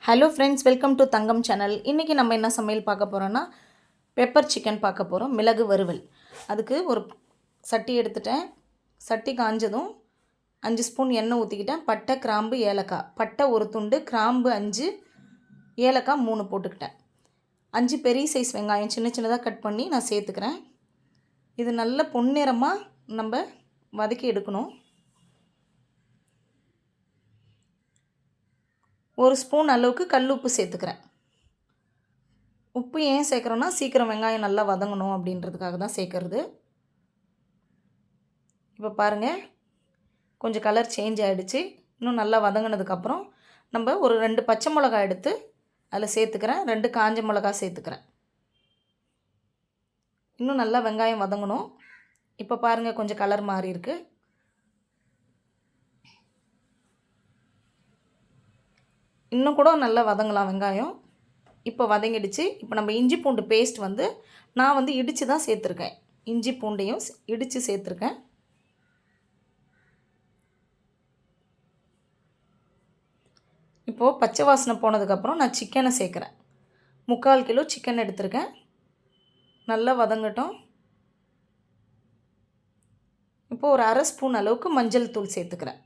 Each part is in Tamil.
Hello friends, welcome to Thangam channel. இன்றைக்கி நம்ம என்ன சமையல் பார்க்க போகிறோன்னா பெப்பர் சிக்கன் பார்க்க போகிறோம். மிளகு வறுவல். அதுக்கு ஒரு சட்டி எடுத்துட்டேன். சட்டி காஞ்சதும் 5 ஸ்பூன் எண்ணெய் ஊற்றிக்கிட்டேன். பட்டை, கிராம்பு, ஏலக்காய். பட்டை ஒரு துண்டு, கிராம்பு 5, ஏலக்காய் 3 போட்டுக்கிட்டேன். 5 பெரிய சைஸ் வெங்காயம் சின்ன சின்னதாக கட் பண்ணி நான் சேர்த்துக்கிறேன். இது நல்ல பொன்னிறமாக நம்ம வதக்கி எடுக்கணும். 1 ஸ்பூன் அளவுக்கு கல் உப்பு சேர்த்துக்கிறேன். உப்பு ஏன் சேர்க்குறோன்னா சீக்கிரம் வெங்காயம் நல்லா வதங்கணும் அப்படின்றதுக்காக தான் சேர்க்குறது. இப்போ பாருங்கள், கொஞ்சம் கலர் சேஞ்ச் ஆகிடுச்சு. இன்னும் நல்லா வதங்கினதுக்கப்புறம் நம்ம ஒரு 2 பச்சை மிளகாய் எடுத்து அதில் சேர்த்துக்கிறேன். 2 காஞ்ச மிளகாய் சேர்த்துக்கிறேன். இன்னும் நல்லா வெங்காயம் வதங்கணும். இப்போ பாருங்கள், கொஞ்சம் கலர் மாறி இருக்குது. இன்னும் கூட நல்லா வதங்கலாம் வெங்காயம். இப்போ வதங்கிடுச்சு. இப்போ நம்ம இஞ்சி பூண்டு பேஸ்ட் நான் இடித்து தான் சேர்த்துருக்கேன். இஞ்சி பூண்டையும் இடித்து சேர்த்துருக்கேன். இப்போது பச்சை வாசனை போனதுக்கப்புறம் நான் சிக்கனை சேர்க்குறேன். 3/4 கிலோ சிக்கன் எடுத்திருக்கேன். நல்லா வதங்கட்டும். இப்போது ஒரு 1/2 ஸ்பூன் அளவுக்கு மஞ்சள் தூள் சேர்த்துக்கிறேன்.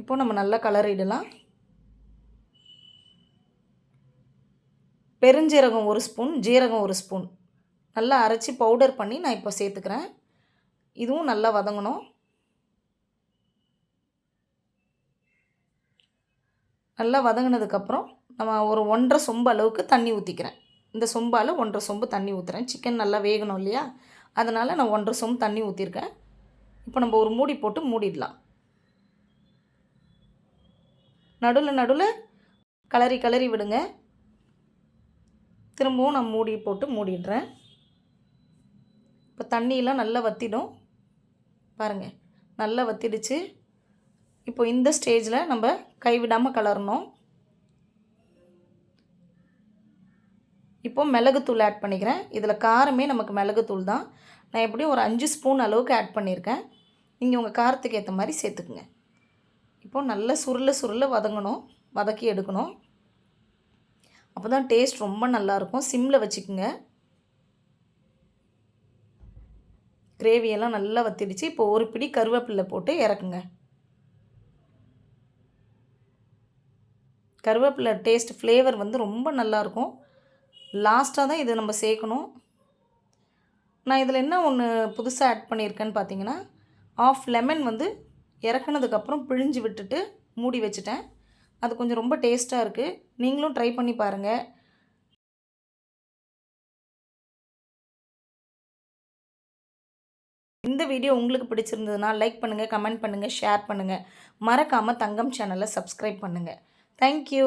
இப்போ நம்ம நல்லா கலரிடலாம். பெருஞ்சீரகம் 1 ஸ்பூன், ஜீரகம் 1 ஸ்பூன் நல்லா அரைச்சி பவுடர் பண்ணி நான் இப்போ சேர்த்துக்கிறேன். இதுவும் நல்லா வதங்கணும். நல்லா வதங்கினதுக்கப்புறம் நம்ம ஒரு 1.5 சொம்பு அளவுக்கு தண்ணி ஊற்றிக்கிறேன். இந்த சொம்பால் 1.5 சொம்பு தண்ணி ஊற்றுறேன். சிக்கன் நல்லா வேகணும் இல்லையா, அதனால் நான் 1.5 சொம்பு தண்ணி ஊற்றிருக்கேன். இப்போ நம்ம ஒரு மூடி போட்டு மூடிடலாம். நடுவில் கலரி விடுங்க. திரும்பவும் நான் மூடி போட்டு மூடிடுறேன். இப்போ தண்ணியெலாம் நல்லா வற்றிடும். பாருங்கள், நல்லா வற்றிடுச்சு. இப்போ இந்த ஸ்டேஜில் நம்ம கைவிடாமல் கலரணும். இப்போ மிளகுத்தூள் ஆட் பண்ணிக்கிறேன். இதில் காரமே நமக்கு மிளகுத்தூள் தான். நான் எப்படியும் ஒரு 5 ஸ்பூன் அளவுக்கு ஆட் பண்ணியிருக்கேன். நீங்கள் உங்கள் காரத்துக்கு ஏற்ற மாதிரி சேர்த்துக்குங்க. இப்போது நல்லா சுருள வதங்கணும், வதக்கி எடுக்கணும். அப்போ தான் டேஸ்ட் ரொம்ப நல்லாயிருக்கும். சிம்மில் வச்சுக்கோங்க. கிரேவியெல்லாம் நல்லா வற்றிடுச்சு. இப்போ ஒரு பிடி கருவேப்பிலை போட்டு இறக்குங்க. கருவேப்பிலை டேஸ்ட் ஃப்ளேவர் ரொம்ப நல்லாயிருக்கும். லாஸ்ட்டாக தான் இது நம்ம சேர்க்கணும். நான் இதில் என்ன ஒன்று புதுசாக ஆட் பண்ணியிருக்கேன்னு பார்த்தீங்கன்னா, 1/2 லெமன் இறக்குனதுக்கப்புறம் பிழிஞ்சு விட்டுட்டு மூடி வச்சுட்டேன். அது கொஞ்சம் ரொம்ப டேஸ்ட்டாக இருக்குது. நீங்களும் ட்ரை பண்ணி பாருங்கள். இந்த வீடியோ உங்களுக்கு பிடிச்சிருந்ததுன்னா லைக் பண்ணுங்கள், கமெண்ட் பண்ணுங்கள், ஷேர் பண்ணுங்கள். மறக்காமல் தங்கம் சேனலை சப்ஸ்கிரைப் பண்ணுங்கள். தேங்க்யூ.